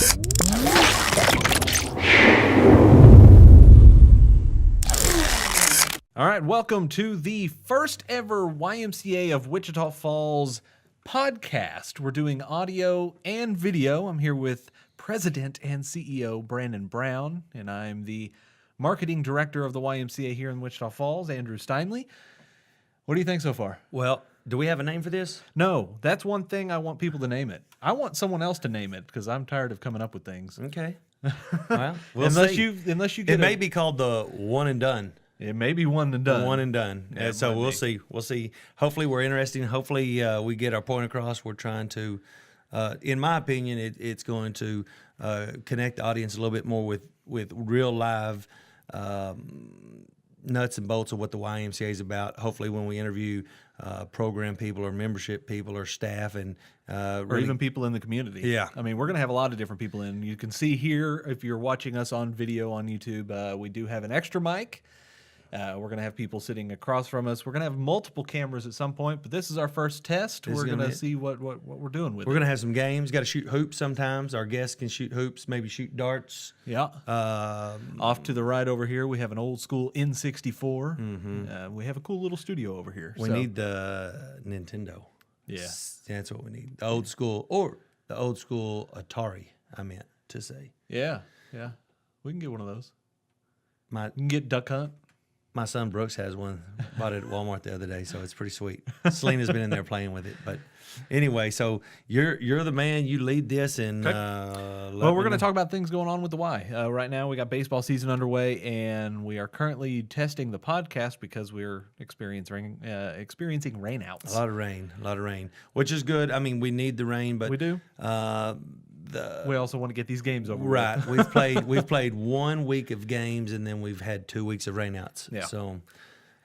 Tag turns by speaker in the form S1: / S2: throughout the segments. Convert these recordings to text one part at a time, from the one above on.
S1: All right, welcome to the first ever YMCA of Wichita Falls podcast. We're doing audio and video. I'm here with President and CEO Brandon Brown, and I'm the Marketing Director of the YMCA here in Wichita Falls, Andrew Steinley. What do you think so far?
S2: Well, do we have a name for this?
S1: No, that's one thing I want people to name it. I want someone else to name it because I'm tired of coming up with things.
S2: Okay. Well, we'll
S1: unless
S2: see.
S1: Unless you get
S2: it may be called the one and done.
S1: It may be one and done.
S2: The one and done.
S1: Yeah,
S2: so we'll see. We'll see. Hopefully we're interesting. Hopefully we get our point across. We're trying to, in my opinion, it's going to connect the audience a little bit more with real live nuts and bolts of what the YMCA is about. Hopefully when we interview program people or membership people or staff and
S1: or even people in the community.
S2: Yeah.
S1: I mean, we're going to have a lot of different people in. You can see here, if you're watching us on video on YouTube, we do have an extra mic. We're going to have people sitting across from us. We're going to have multiple cameras at some point, but this is our first test. We're going to see what we're doing with it.
S2: We're going to have some games. Got to shoot hoops sometimes. Our guests can shoot hoops, maybe shoot darts.
S1: Yeah. Off to the right over here, we have an old school N64. Mm-hmm. We have a cool little studio over here.
S2: We need the Nintendo.
S1: Yeah.
S2: That's what we need. The old school, or the old school Atari, I meant to say.
S1: Yeah. Yeah. We can get one of those.
S2: You
S1: can get Duck Hunt.
S2: My son Brooks has one. Bought it at Walmart the other day, so it's pretty sweet. Selena's been in there playing with it. But anyway, so you're the man. You lead this, and
S1: well, we're going to talk about things going on with the Y. Right now, we got baseball season underway, and we are currently testing the podcast because we're experiencing rainouts.
S2: A lot of rain, which is good. I mean, we need the rain, but
S1: we do. We also want to get these games over.
S2: Right. We've played 1 week of games, and then we've had 2 weeks of rainouts.
S1: Yeah.
S2: So,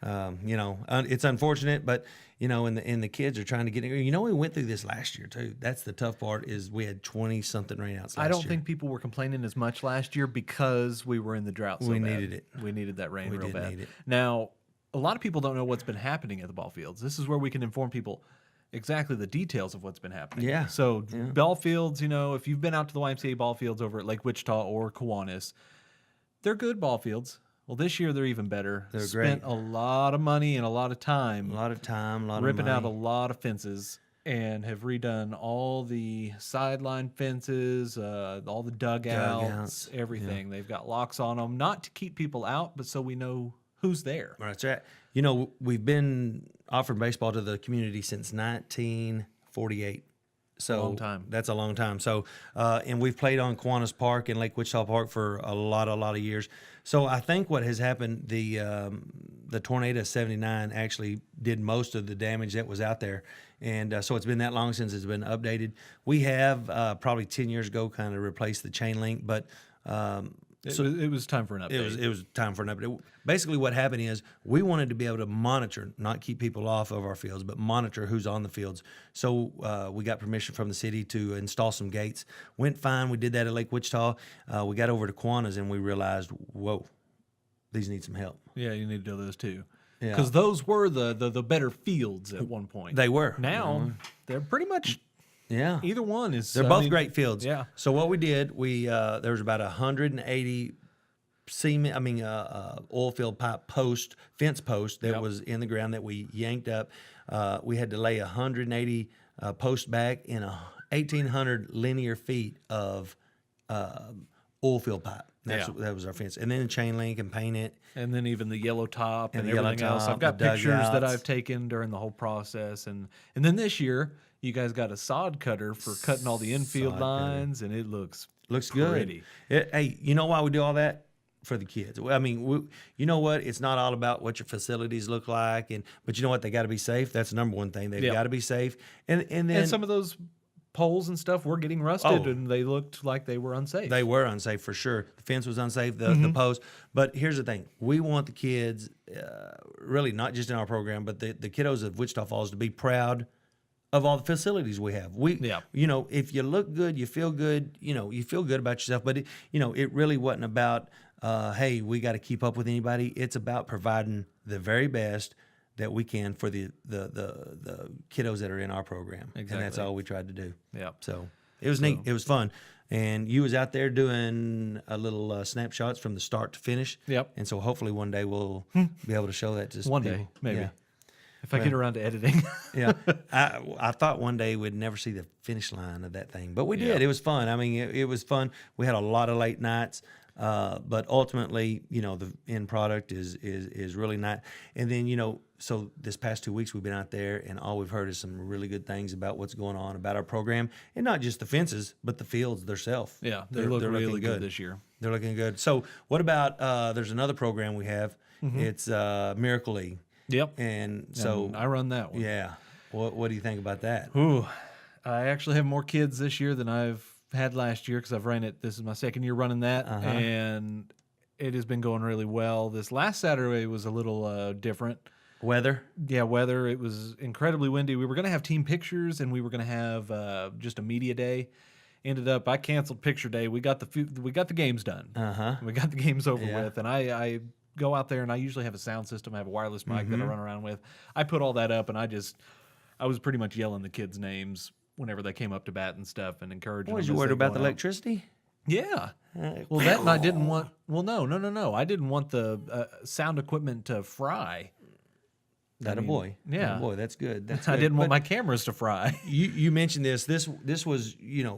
S2: it's unfortunate, but and the kids are trying to get it. We went through this last year too. That's the tough part is we had 20-something rainouts last year.
S1: I don't think people were complaining as much last year because we were in the drought. So
S2: we needed it.
S1: We needed that rain real bad.
S2: Need it.
S1: Now, a lot of people don't know what's been happening at the ball fields. This is where we can inform people exactly the details of what's been happening.
S2: Yeah.
S1: So ball fields, if you've been out to the YMCA ball fields over at Lake Wichita or Kiwanis, they're good ball fields. Well, this year they're even better.
S2: They're
S1: Spent
S2: great.
S1: a lot of money and a lot of time.
S2: Ripping
S1: out a lot of fences and have redone all the sideline fences, all the dugouts, everything. Yeah. They've got locks on them, not to keep people out, but so we know who's there.
S2: That's right. We've been offering baseball to the community since 1948. So
S1: long time.
S2: That's a long time. So, and we've played on Kiwanis Park and Lake Wichita Park for a lot of years. So I think what has happened, the tornado of '79 actually did most of the damage that was out there. And so it's been that long since it's been updated. We have probably 10 years ago kind of replaced the chain link, but
S1: it was time for an update.
S2: It was time for an update. Basically, what happened is we wanted to be able to monitor, not keep people off of our fields, but monitor who's on the fields. So we got permission from the city to install some gates. Went fine. We did that at Lake Wichita. We got over to Kiwanis and we realized, whoa, these need some help.
S1: Yeah, you need to do those too.
S2: Yeah.
S1: Because those were the better fields at one point.
S2: They were.
S1: Now they're pretty much.
S2: Yeah.
S1: Either one is.
S2: They're both great fields.
S1: Yeah.
S2: So what we did, there was about 180 oil field pipe fence post that was in the ground that we yanked up. We had to lay 180 posts back in 1,800 linear feet of oil field pipe. That was our fence. And then chain link and paint it.
S1: And then even the yellow top and
S2: the
S1: everything else. I've got pictures that I've taken during the whole process. And then this year, you guys got a sod cutter for cutting all the infield lines, and it looks pretty.
S2: Good. Hey, you know why we do all that? For the kids. I mean, you know what? It's not all about what your facilities look like, but you know what? They got to be safe. That's the number one thing. They've got to be safe. And then
S1: some of those poles and stuff were getting rusted, and they looked like they were unsafe.
S2: They were unsafe for sure. The fence was unsafe, the post. But here's the thing. We want the kids, really not just in our program, but the kiddos of Wichita Falls to be proud of all the facilities we have. If you look good, you feel good, you feel good about yourself. But, it really wasn't about, hey, we got to keep up with anybody. It's about providing the very best that we can for the kiddos that are in our program.
S1: Exactly.
S2: And that's all we tried to do.
S1: Yeah.
S2: So it was neat. It was fun. And you was out there doing a little snapshots from the start to finish.
S1: Yep.
S2: And so hopefully one day we'll be able to show that to
S1: One
S2: people.
S1: day, maybe.
S2: Yeah.
S1: If I get around to editing.
S2: Yeah, I thought one day we'd never see the finish line of that thing, but we did.
S1: Yeah.
S2: It was fun. I mean, it was fun. We had a lot of late nights, but ultimately, the end product is really nice. And then, so this past 2 weeks we've been out there, and all we've heard is some really good things about what's going on about our program, and not just the fences, but the fields themselves.
S1: Yeah, they look
S2: they're
S1: really
S2: looking
S1: good this year.
S2: They're looking good. So, what about? There's another program we have. It's Miracle League.
S1: Yep.
S2: And so
S1: And I run that one.
S2: yeah. What do you think about that?
S1: Ooh, I actually have more kids this year than I've had last year because I've ran it. This is my second year running that, and it has been going really well. This last Saturday was a little different.
S2: Weather?
S1: Yeah, weather. It was incredibly windy. We were going to have team pictures, and we were going to have just a media day. Ended up, I canceled picture day. We got the games done. We got the games over with, and I go out there, and I usually have a sound system. I have a wireless mic that I run around with. I put all that up, and I was pretty much yelling the kids' names whenever they came up to bat and stuff, and encouraging them.
S2: Was you
S1: as
S2: worried
S1: they
S2: about the
S1: going out.
S2: electricity?
S1: Yeah. Well, that and I didn't want. Well, no. I didn't want the sound equipment to fry.
S2: Boy.
S1: Yeah.
S2: Boy, that's good. That's
S1: I
S2: good.
S1: didn't want
S2: But
S1: my cameras to fry.
S2: you mentioned this. This was,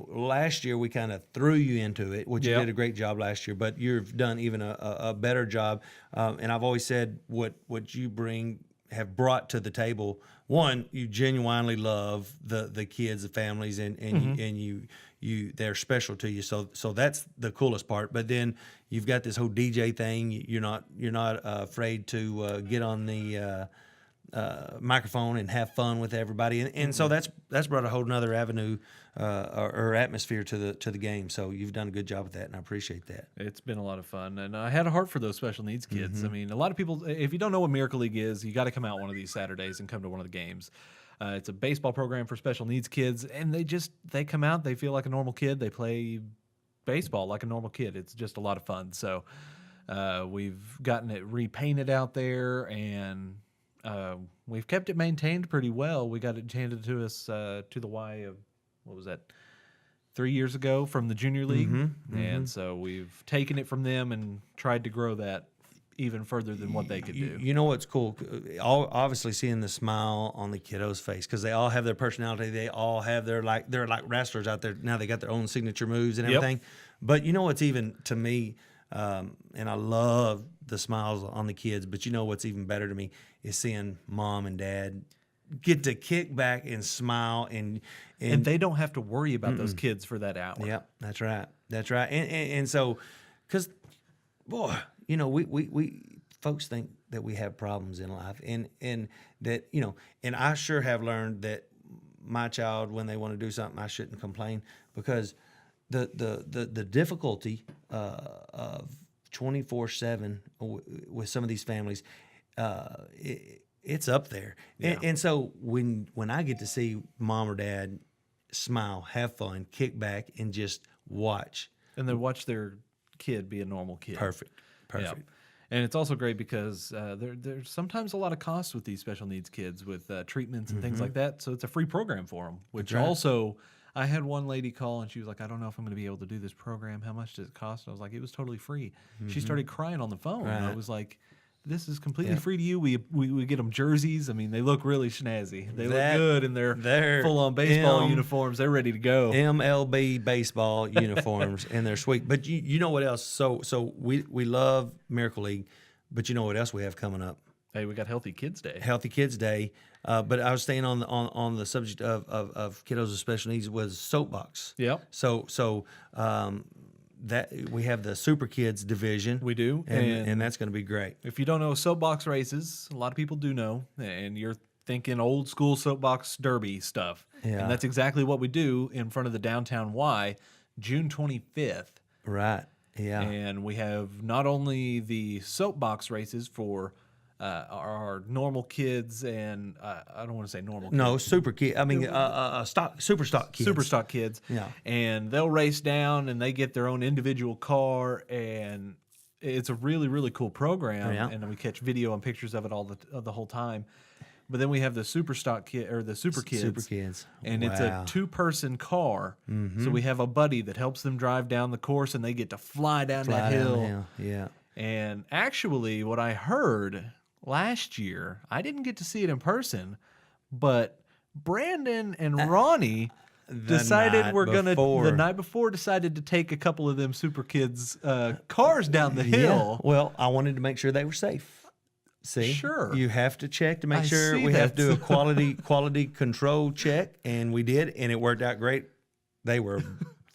S2: last year we kind of threw you into it, which you did a great job last year, but you've done even a better job. And I've always said what you have brought to the table. One, you genuinely love the kids, the families, and you they're special to you. So that's the coolest part. But then you've got this whole DJ thing. You're not afraid to get on the microphone and have fun with everybody, and so that's brought a whole nother avenue or atmosphere to the game. So you've done a good job with that, and I appreciate that.
S1: It's been a lot of fun, and I had a heart for those special needs kids. I mean, a lot of people, if you don't know what Miracle League is, you got to come out one of these Saturdays and come to one of the games. It's a baseball program for special needs kids, and they come out, they feel like a normal kid, they play baseball like a normal kid. It's just a lot of fun. So we've gotten it repainted out there, and we've kept it maintained pretty well. We got it handed to us to the Y of, what was that, 3 years ago from the junior league. And so we've taken it from them and tried to grow that even further than what they could do.
S2: You know what's cool? Obviously seeing the smile on the kiddos' face, because they all have their personality. They all have they're like wrestlers out there now. They got their own signature moves and everything. But you know what's even to me, and I love the smiles on the kids. But you know what's even better to me is seeing mom and dad get to kick back and smile, and
S1: they don't have to worry about those kids for that hour.
S2: Yeah, that's right. That's right. And so, because, boy, we folks think that we have problems in life, and that, and I sure have learned that my child, when they want to do something, I shouldn't complain, because the difficulty of 24/7 with some of these families, it's up there.
S1: Yeah.
S2: And so when I get to see mom or dad smile, have fun, kick back, and just watch.
S1: And then watch their kid be a normal kid.
S2: Perfect.
S1: Yeah. And it's also great because there's sometimes a lot of costs with these special needs kids with treatments and things like that. So it's a free program for them, which also, I had one lady call and she was like, I don't know if I'm going to be able to do this program. How much does it cost? And I was like, it was totally free. She started crying on the phone. And I was like, this is completely free to you. We get them jerseys. I mean, they look really snazzy. They look good in their full-on baseball uniforms. They're ready to go.
S2: MLB baseball uniforms, and they're sweet. But you know what else? So we love Miracle League, but you know what else we have coming up?
S1: Hey, we got Healthy Kids Day.
S2: Healthy Kids Day. But I was staying on the subject of kiddos with special needs was soapbox.
S1: Yep.
S2: So that we have the Super Kids division.
S1: We do.
S2: And that's going to be great.
S1: If you don't know soapbox races, a lot of people do know, and you're thinking old school soapbox derby stuff.
S2: Yeah.
S1: And that's exactly what we do in front of the downtown Y, June 25th.
S2: Right. Yeah.
S1: And we have not only the soapbox races for our normal kids, and I don't want to say normal kids.
S2: No, super kid. I mean, super stock kids.
S1: Super stock kids.
S2: Yeah.
S1: And they'll race down, and they get their own individual car, and it's a really, really cool program.
S2: Yeah.
S1: And we catch video and pictures of it the whole time. But then we have the super stock kid or the super kids.
S2: Super kids.
S1: And it's a
S2: Wow.
S1: 2-person car. So we have a buddy that helps them drive down the course, and they get to fly down that
S2: Fly down
S1: hill.
S2: the hill. Yeah.
S1: And actually, what I heard last year, I didn't get to see it in person, but Brandon and Ronnie decided the night before decided to take a couple of them super kids cars down the hill.
S2: Yeah. Well, I wanted to make sure they were safe. See,
S1: Sure.
S2: You have to check to make
S1: I
S2: sure
S1: see
S2: we have to
S1: that.
S2: do a quality control check, and we did, and it worked out great. They were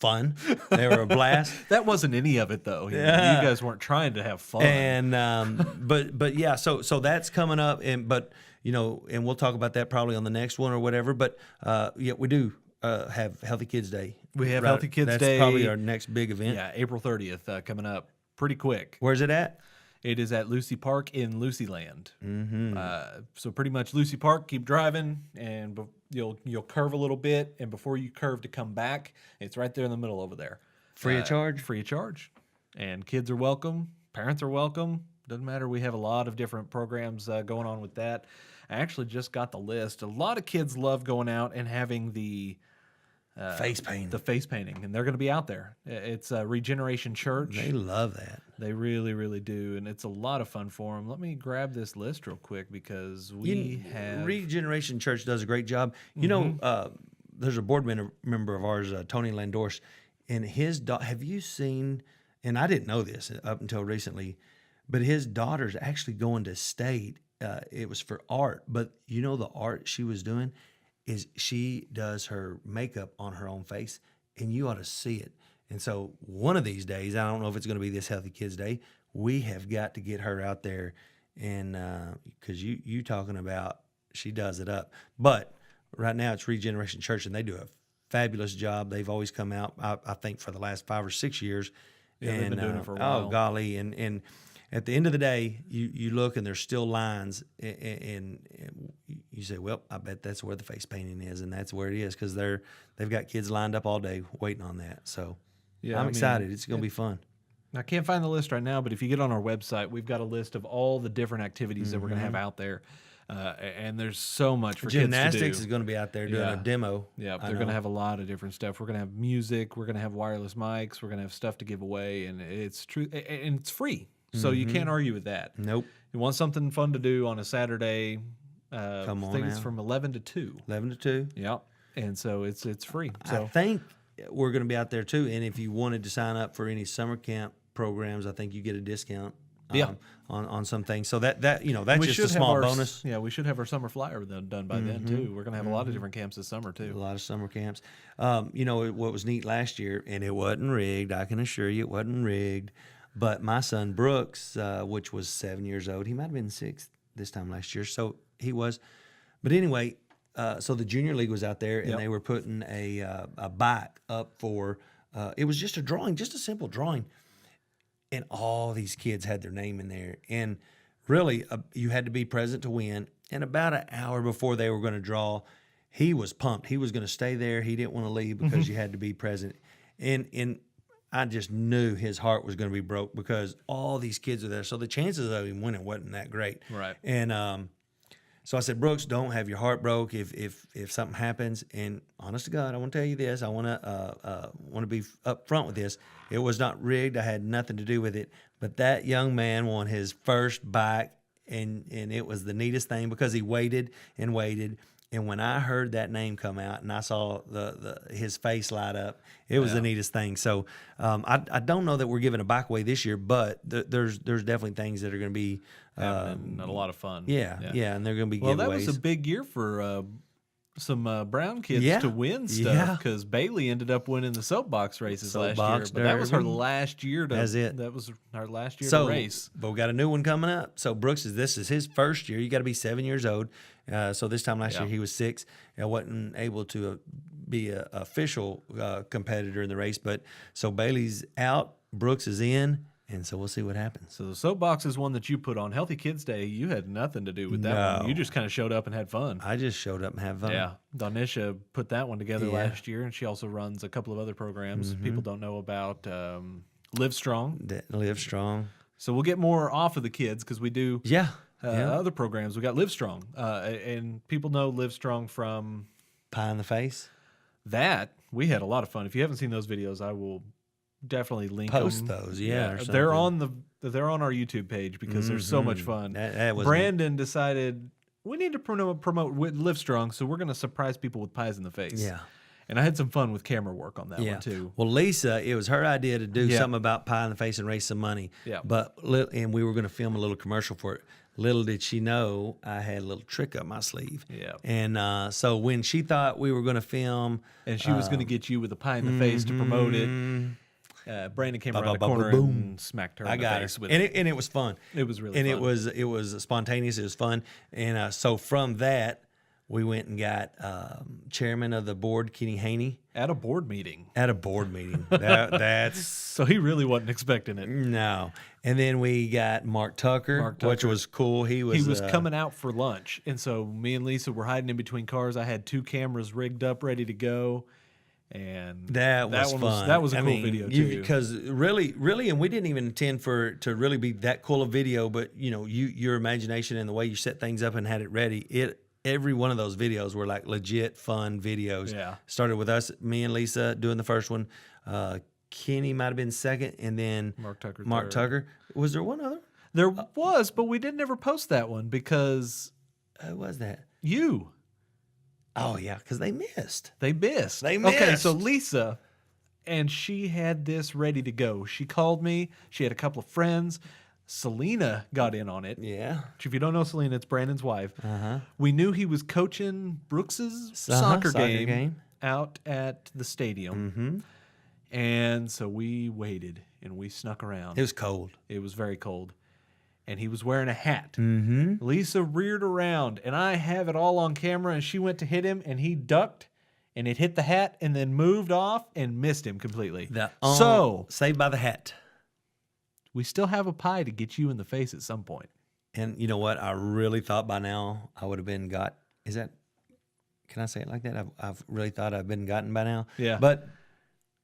S2: fun. They were a blast.
S1: That wasn't any of it though. You guys weren't trying to have fun.
S2: And but yeah, so that's coming up, and we'll talk about that probably on the next one or whatever. But yeah, we do have Healthy Kids Day.
S1: We have Healthy Kids Day.
S2: That's probably our next big event.
S1: Yeah, April 30th coming up pretty quick.
S2: Where's it at?
S1: It is at Lucy Park in Lucyland. So pretty much Lucy Park, keep driving, and you'll curve a little bit, and before you curve to come back, it's right there in the middle over there.
S2: Free of charge?
S1: Free of charge. And kids are welcome. Parents are welcome. Doesn't matter. We have a lot of different programs going on with that. I actually just got the list. A lot of kids love going out and having the
S2: face painting.
S1: The face painting, and they're going to be out there. It's Regeneration Church.
S2: They love that.
S1: They really, really do, and it's a lot of fun for them. Let me grab this list real quick because we have
S2: Regeneration Church does a great job. You know, there's a board member of ours, Tony Landorse, and his have you seen? And I didn't know this up until recently, but his daughter's actually going to state. It was for art, but you know the art she was doing is she does her makeup on her own face, and you ought to see it. And so one of these days, I don't know if it's going to be this Healthy Kids Day, we have got to get her out there, and because you talking about she does it up. But right now it's Regeneration Church, and they do a fabulous job. They've always come out, I think, for the last 5 or 6 years.
S1: Yeah,
S2: and
S1: they've been doing it for a while.
S2: Oh golly, and at the end of the day, you look and there's still lines, and you say, well, I bet that's where the face painting is, and that's where it is because they've got kids lined up all day waiting on that. So
S1: yeah,
S2: I'm excited. It's going to be fun.
S1: I can't find the list right now, but if you get on our website, we've got a list of all the different activities that we're going to have out there, and there's so much for
S2: Gymnastics
S1: kids to do.
S2: is going to be out there doing a demo.
S1: Yeah, they're going to have a lot of different stuff. We're going to have music. We're going to have wireless mics. We're going to have stuff to give away, and it's true, and it's free. So you can't argue with that.
S2: Nope.
S1: You want something fun to do on a Saturday?
S2: Come on
S1: I think it's
S2: now.
S1: from 11 to 2.
S2: 11 to 2.
S1: Yep. And so it's free.
S2: I
S1: So
S2: think we're going to be out there too. And if you wanted to sign up for any summer camp programs, I think you get a discount.
S1: Yeah.
S2: On some things. So that's
S1: we
S2: just a
S1: should have
S2: small
S1: our
S2: bonus.
S1: Yeah, we should have our summer flyer done by then too. We're gonna have a lot of different camps this summer too.
S2: A lot of summer camps. What was neat last year, and it wasn't rigged. I can assure you, it wasn't rigged. But my son Brooks, which was 7 years old, he might have been 6 this time last year. So he was. But anyway, so the junior league was out there, and
S1: Yep.
S2: they were putting a bike up for. It was just a drawing, just a simple drawing, and all these kids had their name in there. And really, you had to be present to win. And about an hour before they were going to draw, he was pumped. He was going to stay there. He didn't want to leave because you had to be present. And I just knew his heart was going to be broke because all these kids are there. So the chances of him winning wasn't that great.
S1: Right.
S2: And so I said, Brooks, don't have your heart broke if something happens. And honest to God, I want to tell you this. I want to be up front with this. It was not rigged. I had nothing to do with it. But that young man won his first bike, and it was the neatest thing because he waited and waited. And when I heard that name come out and I saw his face light up, it was the neatest thing. So I don't know that we're giving a bike away this year, but there's definitely things that are going to be
S1: And a lot of fun.
S2: yeah, and they're going to be
S1: Well,
S2: giveaways.
S1: that was a big year for some Brown kids
S2: Yeah.
S1: to win stuff because Bailey ended up winning the soapbox races last year.
S2: Soapbox
S1: But that was her
S2: derby.
S1: last year.
S2: That's it.
S1: That was her last year
S2: So,
S1: to race.
S2: but we got a new one coming up. So Brooks this is his first year. You got to be 7 years old. So this time last year he was 6. I wasn't able to be an official competitor in the race. But so Bailey's out, Brooks is in, and so we'll see what happens.
S1: So the soapbox is one that you put on Healthy Kids Day. You had nothing to do with that one.
S2: No.
S1: You just kind of showed up and had fun.
S2: I just showed up and had fun.
S1: Yeah, Donisha put that one together
S2: Yeah.
S1: last year, and she also runs a couple of other programs. People don't know about Live Strong.
S2: Live strong.
S1: So we'll get more off of the kids because we do.
S2: Yeah.
S1: other programs. We got Livestrong, and people know Livestrong from
S2: Pie in the face.
S1: that. We had a lot of fun. If you haven't seen those videos, I will definitely link
S2: Post
S1: them.
S2: those, yeah. Or
S1: They're
S2: something.
S1: they're on our YouTube page because they're so much fun.
S2: That was
S1: Brandon decided we need to promote with Livestrong, so we're going to surprise people with pies in the face.
S2: Yeah.
S1: And I had some fun with camera work on that
S2: Yeah.
S1: one too.
S2: Well, Lisa, it was her idea to do
S1: Yeah.
S2: something about pie in the face and raise some money.
S1: Yeah.
S2: And we were going to film a little commercial for it. Little did she know I had a little trick up my sleeve.
S1: Yeah.
S2: And so when she thought we were going to film,
S1: And she was going to get you with a pie in the face to promote it. Brandon came around the corner and smacked her in the face with it.
S2: And it was fun.
S1: It was really
S2: and
S1: fun.
S2: it was spontaneous. It was fun. And so from that, we went and got chairman of the board, Kenny Haney,
S1: At a board meeting.
S2: at a board meeting. That's
S1: So he really wasn't expecting it.
S2: no. And then we got Mark Tucker, which was cool. He was
S1: Coming out for lunch. And so me and Lisa were hiding in between cars. I had 2 cameras rigged up, ready to go. And
S2: That was
S1: one
S2: fun.
S1: That was a cool video too.
S2: Because really, and we didn't even intend to really be that cool a video, but your imagination and the way you set things up and had it ready, every one of those videos were like legit fun videos.
S1: Yeah.
S2: Started with us, me and Lisa doing the first one. Kenny might have been second, and then
S1: Mark Tucker
S2: Mark
S1: third.
S2: Tucker. Was there one other?
S1: There was, but we didn't ever post that one because
S2: Who was that?
S1: you.
S2: Oh yeah, because they missed.
S1: They missed.
S2: They
S1: Okay, so
S2: missed.
S1: Lisa, and she had this ready to go. She called me. She had a couple of friends. Selena got in on it.
S2: Yeah.
S1: Which, if you don't know Selena, it's Brandon's wife.
S2: Uh-huh.
S1: We knew he was coaching Brooks's
S2: Soccer
S1: soccer game,
S2: game.
S1: out at the stadium.
S2: Mm-hmm.
S1: And so we waited and we snuck around.
S2: It was cold.
S1: It was very cold. And he was wearing a hat.
S2: Mm-hmm.
S1: Lisa reared around, and I have it all on camera, and she went to hit him, and he ducked, and it hit the hat, and then moved off and missed him completely. So
S2: Saved by the Hat.
S1: we still have a pie to get you in the face at some point.
S2: And you know what? I really thought by now I would have been got. Is that? Can I say it like that? I've really thought I've been gotten by now.
S1: Yeah.
S2: But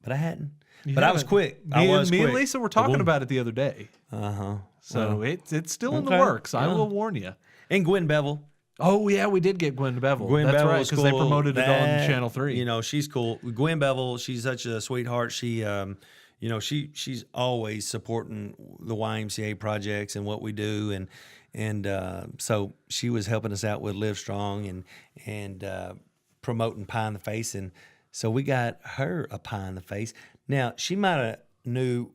S2: I hadn't. But I was quick.
S1: Me and
S2: quick.
S1: Lisa were talking about it the other day.
S2: Uh-huh.
S1: So it's still in the
S2: okay.
S1: works. I
S2: Yeah.
S1: will warn you.
S2: And Gwen Bevel.
S1: Oh, yeah, we did get Gwen Bevel.
S2: Gwen
S1: That's
S2: Bevel
S1: right,
S2: was
S1: because
S2: cool.
S1: they promoted it on Channel 3.
S2: You know, she's cool. Gwen Bevel, she's such a sweetheart. She, she's always supporting the YMCA projects and what we do, and so she was helping us out with Live Strong and promoting Pie in the Face, and so we got her a pie in the face. Now she might have knew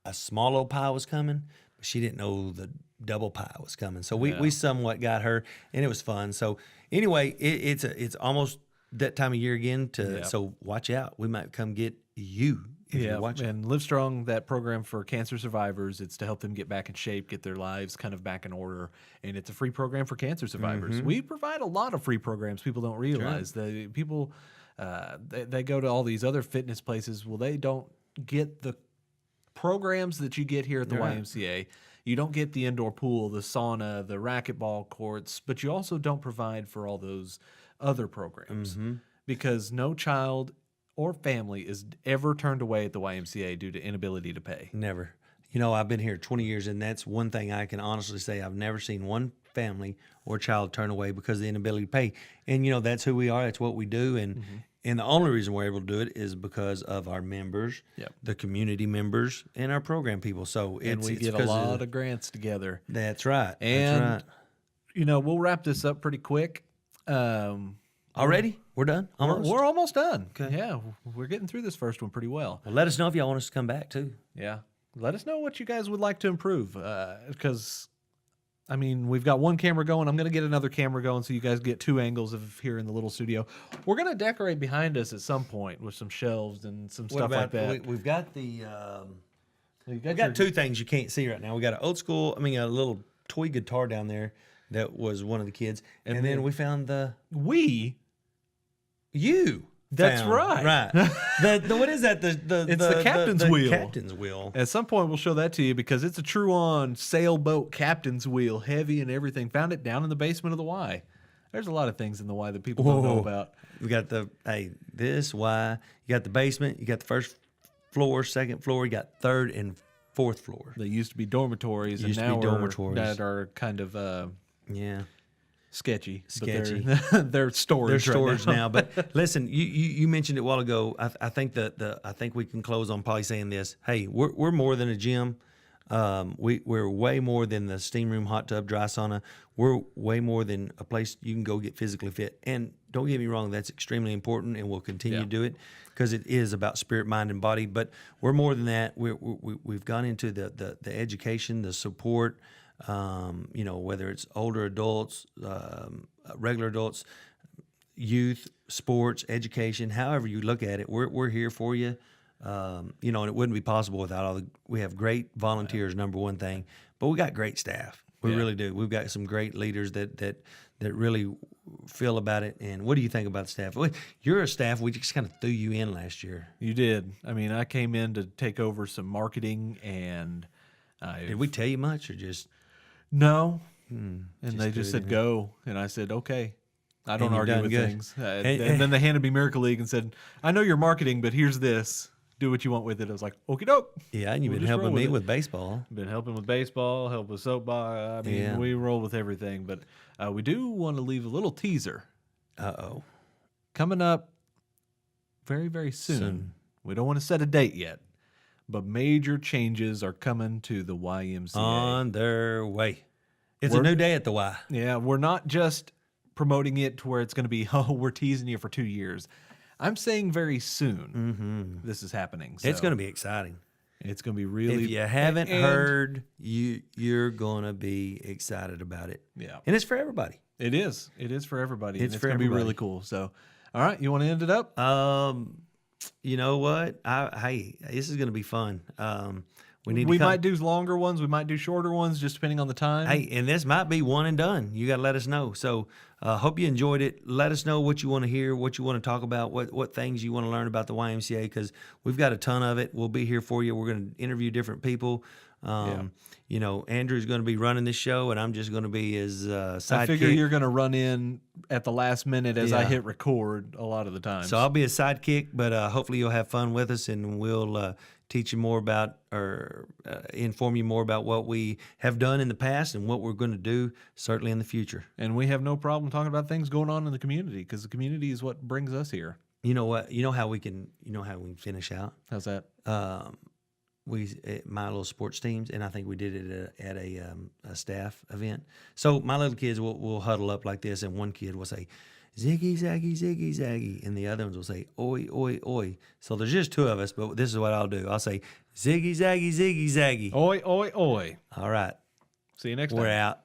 S2: a small old pie was coming, but she didn't know the double pie was coming. So we somewhat got her, and it was fun. So anyway, it's almost that time of year again. So watch out. We might come get you if you're watching.
S1: And Live Strong, that program for cancer survivors, it's to help them get back in shape, get their lives kind of back in order, and it's a free program for cancer survivors.
S2: Mm-hmm.
S1: We provide a lot of free programs. People don't realize that people they go to all these other fitness places. Well, they don't get the programs that you get here at the YMCA. You don't get the indoor pool, the sauna, the racquetball courts, but you also don't provide for all those other programs because no child or family is ever turned away at the YMCA due to inability to pay.
S2: Never. You know, I've been here 20 years, and that's one thing I can honestly say. I've never seen one family or child turn away because of the inability to pay. And, you know, that's who we are. That's what we do. And the only reason we're able to do it is because of our members, the community members, and our program people. So
S1: We get a lot of grants together.
S2: That's right.
S1: And,
S2: that's right.
S1: you know, we'll wrap this up pretty quick.
S2: Already? We're done? Almost?
S1: We're almost done.
S2: Okay.
S1: Yeah, we're getting through this first one pretty well.
S2: Well, let us know if y'all want us to come back, too.
S1: Yeah. Let us know what you guys would like to improve. Because, I mean, we've got one camera going. I'm going to get another camera going so you guys get 2 angles of here in the little studio. We're going to decorate behind us at some point with some shelves and some stuff like that.
S2: We've got the...
S1: We've
S2: we got 2 things you can't see right now. We got a little toy guitar down there that was one of the kids. And then we found the... You.
S1: That's
S2: found,
S1: right.
S2: Right. What is that? It's
S1: the captain's wheel.
S2: Captain's wheel.
S1: At some point, we'll show that to you because it's a true-on sailboat captain's wheel, heavy and everything. Found it down in the basement of the Y. There's a lot of things in the Y that people don't know about.
S2: We got this Y. You got the basement. You got the first floor, second floor. You got third and 4th floor.
S1: They used to be dormitories,
S2: Used to
S1: and
S2: be
S1: now
S2: dormitories.
S1: that are kind of
S2: Yeah.
S1: sketchy.
S2: Sketchy.
S1: But they're storage.
S2: They're storage
S1: right
S2: now. But listen, you mentioned it a while ago. I think I think we can close on probably saying this. Hey, we're more than a gym. We're way more than the steam room, hot tub, dry sauna. We're way more than a place you can go get physically fit. And don't get me wrong, that's extremely important, and we'll continue to do it because it is about spirit, mind, and body. But we're more than that. We've gone into the education, the support. Whether it's older adults, regular adults, youth, sports, education, however you look at it, we're here for you. And it wouldn't be possible without we have great volunteers, number one thing, but we got great staff. We really do. We've got some great leaders that really feel about it. And what do you think about the staff? You're a staff. We just kind of threw you in last year.
S1: You did. I mean, I came in to take over some marketing, and
S2: did we tell you much or just?
S1: No. And they just said go, and I said okay. I don't argue with things. And then they handed me Miracle League and said, I know you're marketing, but here's this. Do what you want with it. I was like, okie doke.
S2: Yeah, and you've been helping me with baseball.
S1: Been helping with baseball, help with soapbox. I mean, we roll with everything. But we do want to leave a little teaser.
S2: Uh-oh.
S1: Coming up very, very soon. We don't want to set a date yet, but major changes are coming to the YMCA.
S2: On their way. It's a new day at the Y.
S1: Yeah, we're not just promoting it to where it's going to be, we're teasing you for 2 years. I'm saying very soon this is happening. So
S2: it's going to be exciting.
S1: It's going to be really.
S2: If you haven't heard, you're going to be excited about it.
S1: Yeah.
S2: And it's for everybody.
S1: It is. It is for everybody.
S2: It's
S1: going to be really cool. So, all right, you want to end it up?
S2: You know what? Hey, this is going to be fun. We
S1: might do longer ones. We might do shorter ones, just depending on the time.
S2: Hey, and this might be one and done. You got to let us know. So, hope you enjoyed it. Let us know what you want to hear, what you want to talk about, what things you want to learn about the YMCA, because we've got a ton of it. We'll be here for you. We're going to interview different people. Andrew's going to be running this show, and I'm just going to be his sidekick.
S1: I figure you're going to run in at the last minute as I hit record a lot of the time.
S2: So I'll be a sidekick, but hopefully you'll have fun with us, and we'll teach you more about or inform you more about what we have done in the past and what we're going to do certainly in the future.
S1: And we have no problem talking about things going on in the community, because the community is what brings us here.
S2: You know what? You know how we can finish out?
S1: How's that?
S2: My little sports teams, and I think we did it at a staff event. So my little kids will huddle up like this, and one kid will say, ziggy, zaggy, ziggy, zaggy. And the other ones will say, oi, oi, oi. So there's just two of us, but this is what I'll do. I'll say, ziggy, zaggy, ziggy, zaggy.
S1: Oi, oi, oi.
S2: All right.
S1: See you next time.
S2: We're out.